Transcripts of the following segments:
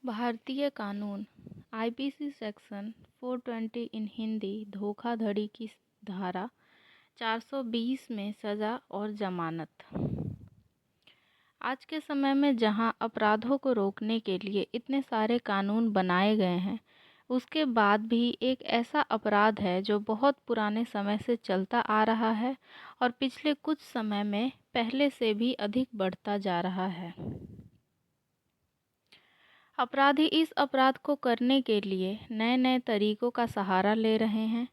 भारतीय कानून IPC section 420 इन हिंदी धोखाधड़ी की धारा 420 में सज़ा और जमानत। आज के समय में जहां अपराधों को रोकने के लिए इतने सारे कानून बनाए गए हैं, उसके बाद भी एक ऐसा अपराध है जो बहुत पुराने समय से चलता आ रहा है और पिछले कुछ समय में पहले से भी अधिक बढ़ता जा रहा है। अपराधी इस अपराध को करने के लिए नए नए तरीकों का सहारा ले रहे हैं।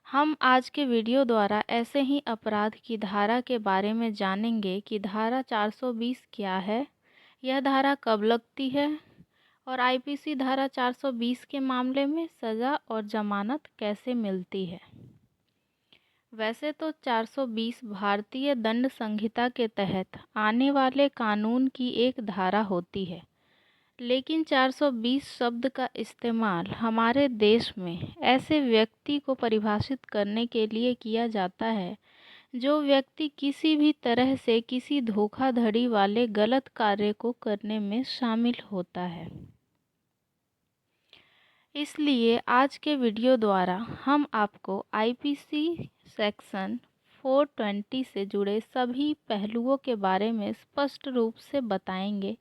हम आज के वीडियो द्वारा ऐसे ही अपराध की धारा के बारे में जानेंगे कि धारा 420 क्या है, यह धारा कब लगती है और आईपीसी धारा 420 के मामले में सज़ा और जमानत कैसे मिलती है। वैसे तो 420 भारतीय दंड संहिता के तहत आने वाले कानून की एक धारा होती है, लेकिन 420 शब्द का इस्तेमाल हमारे देश में ऐसे व्यक्ति को परिभाषित करने के लिए किया जाता है जो व्यक्ति किसी भी तरह से किसी धोखाधड़ी वाले गलत कार्य को करने में शामिल होता है। इसलिए आज के वीडियो द्वारा हम आपको आईपीसी सेक्शन 420 से जुड़े सभी पहलुओं के बारे में स्पष्ट रूप से बताएंगे।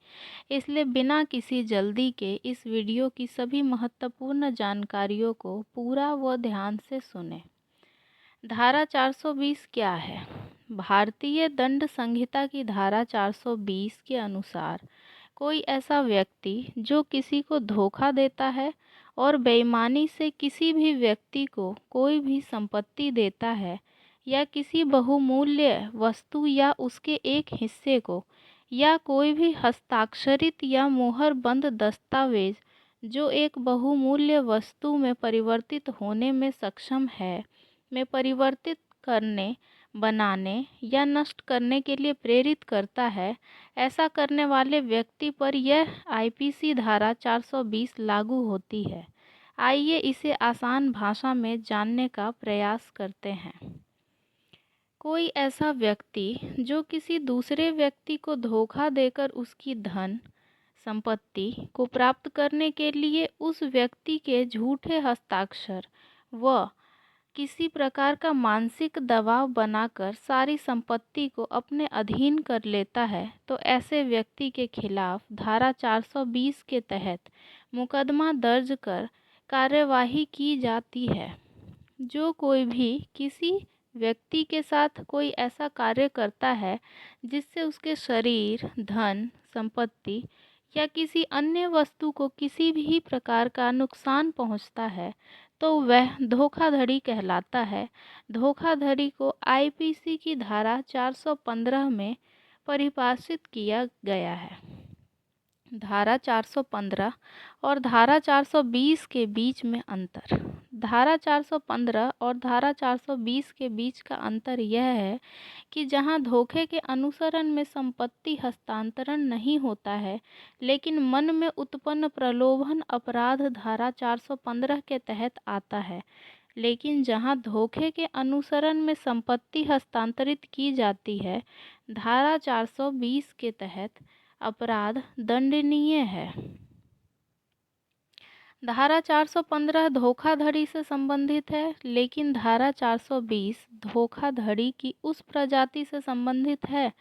इसलिए बिना किसी जल्दी के इस वीडियो की सभी महत्वपूर्ण जानकारियों को पूरा व ध्यान से सुनें। धारा 420 क्या है? भारतीय दंड संहिता की धारा 420 के अनुसार कोई ऐसा व्यक्ति जो किसी को धोखा देता है और बेईमानी से किसी भी व्यक्ति को कोई भी संपत्ति देता है या किसी बहुमूल्य वस्तु या उसके एक हिस्से को या कोई भी हस्ताक्षरित या मुहरबंद दस्तावेज जो एक बहुमूल्य वस्तु में परिवर्तित होने में सक्षम है, में परिवर्तित करने, बनाने या नष्ट करने के लिए प्रेरित करता है, ऐसा करने वाले व्यक्ति पर यह आईपीसी धारा 420 लागू होती है। आइए इसे आसान भाषा में जानने का प्रयास करते हैं। कोई ऐसा व्यक्ति जो किसी दूसरे व्यक्ति को धोखा देकर उसकी धन संपत्ति को प्राप्त करने के लिए उस व्यक्ति के झूठे हस्ताक्षर व किसी प्रकार का मानसिक दबाव बनाकर सारी संपत्ति को अपने अधीन कर लेता है, तो ऐसे व्यक्ति के खिलाफ धारा 420 के तहत मुकदमा दर्ज कर कार्यवाही की जाती है। जो कोई भी किसी व्यक्ति के साथ कोई ऐसा कार्य करता है जिससे उसके शरीर, धन, संपत्ति या किसी अन्य वस्तु को किसी भी प्रकार का नुकसान पहुंचता है, तो वह धोखाधड़ी कहलाता है। धोखाधड़ी को आईपीसी की धारा 415 में परिभाषित किया गया है। धारा 415 और धारा 420 के बीच में अंतर। धारा 415 और धारा 420 के बीच का अंतर यह है कि जहां धोखे के अनुसरण में संपत्ति हस्तांतरण नहीं होता है, लेकिन मन में उत्पन्न प्रलोभन अपराध धारा 415 के तहत आता है, लेकिन जहां धोखे के अनुसरण में संपत्ति हस्तांतरित की जाती है, धारा 420 के तहत अपराध दंडनीय है। धारा 415 धोखाधड़ी से संबंधित है, लेकिन धारा 420 धोखाधड़ी की उस प्रजाति से संबंधित है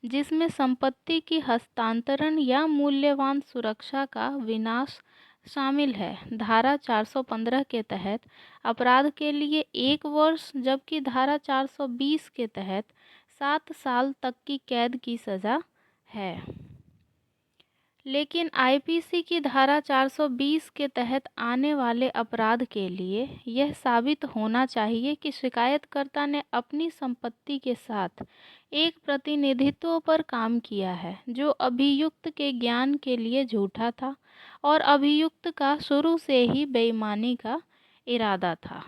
जिसमें संपत्ति की हस्तांतरण या मूल्यवान सुरक्षा का विनाश शामिल है। धारा 415 के तहत अपराध के लिए 1 वर्ष, जबकि धारा 420 के तहत 7 साल तक की कैद की सज़ा है। लेकिन आईपीसी की धारा 420 के तहत आने वाले अपराध के लिए यह साबित होना चाहिए कि शिकायतकर्ता ने अपनी संपत्ति के साथ एक प्रतिनिधित्व पर काम किया है जो अभियुक्त के ज्ञान के लिए झूठा था और अभियुक्त का शुरू से ही बेईमानी का इरादा था।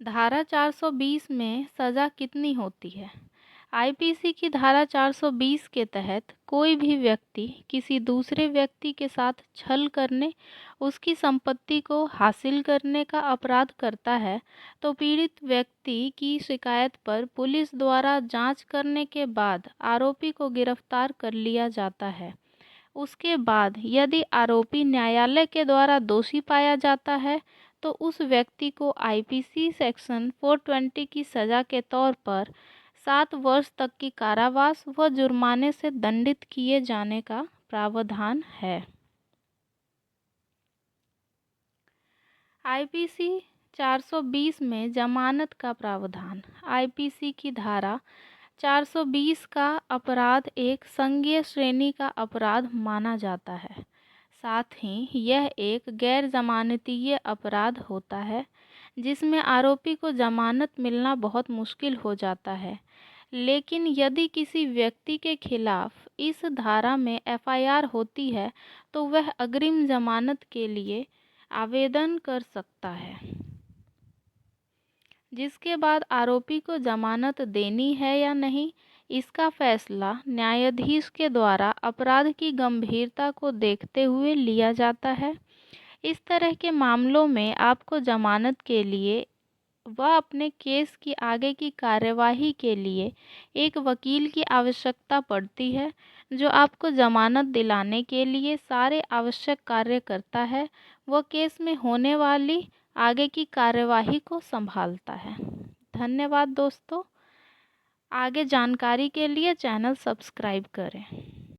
धारा 420 में सज़ा कितनी होती है? आईपीसी की धारा 420 के तहत कोई भी व्यक्ति किसी दूसरे व्यक्ति के साथ छल करने, उसकी संपत्ति को हासिल करने का अपराध करता है, तो पीड़ित व्यक्ति की शिकायत पर पुलिस द्वारा जांच करने के बाद आरोपी को गिरफ्तार कर लिया जाता है। उसके बाद यदि आरोपी न्यायालय के द्वारा दोषी पाया जाता है तो उस व्यक्ति को आईपीसी सेक्शन 420 की सज़ा के तौर पर 7 वर्ष तक की कारावास व जुर्माने से दंडित किए जाने का प्रावधान है। आईपीसी 420 में जमानत का प्रावधान। आईपीसी की धारा 420 का अपराध एक संज्ञेय श्रेणी का अपराध माना जाता है। साथ ही यह एक गैर जमानतीय अपराध होता है जिसमें आरोपी को जमानत मिलना बहुत मुश्किल हो जाता है। लेकिन यदि किसी व्यक्ति के खिलाफ इस धारा में एफआईआर होती है तो वह अग्रिम जमानत के लिए आवेदन कर सकता है, जिसके बाद आरोपी को जमानत देनी है या नहीं इसका फैसला न्यायाधीश के द्वारा अपराध की गंभीरता को देखते हुए लिया जाता है। इस तरह के मामलों में आपको जमानत के लिए व अपने केस की आगे की कार्यवाही के लिए एक वकील की आवश्यकता पड़ती है जो आपको जमानत दिलाने के लिए सारे आवश्यक कार्य करता है व केस में होने वाली आगे की कार्यवाही को संभालता है। धन्यवाद दोस्तों। आगे जानकारी के लिए चैनल सब्सक्राइब करें।